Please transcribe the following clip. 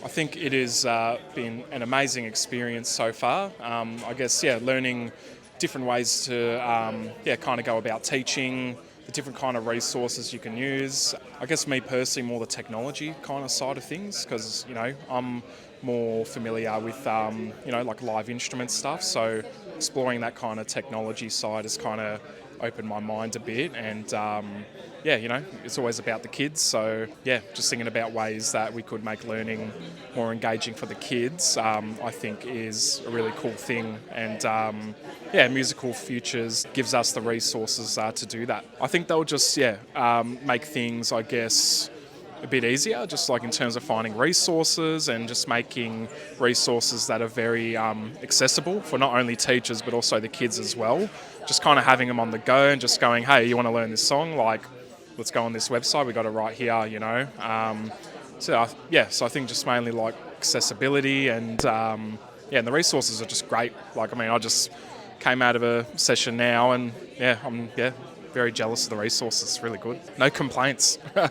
I think it has been an amazing experience so far. I guess, learning different ways to, kind of go about teaching, the different kind of resources you can use. I guess me personally, more the technology kind of side of things, because, I'm more familiar with, like live instrument stuff. So exploring that kind of technology side has kind of opened my mind a bit. And it's always about the kids. So just thinking about ways that we could make learning more engaging for the kids, I think is a really cool thing. And Musical Futures gives us the resources to do that. I think they'll just make things, I guess, a bit easier, just like in terms of finding resources and just making resources that are very accessible for not only teachers but also the kids as well. Just kind of having them on the go and just going, hey, you want to learn this song? Like, let's go on this website. We got it right here. So I think just mainly like accessibility and the resources are just great. Like, I mean, I just came out of a session now and I'm very jealous of the resources. It's really good. No complaints.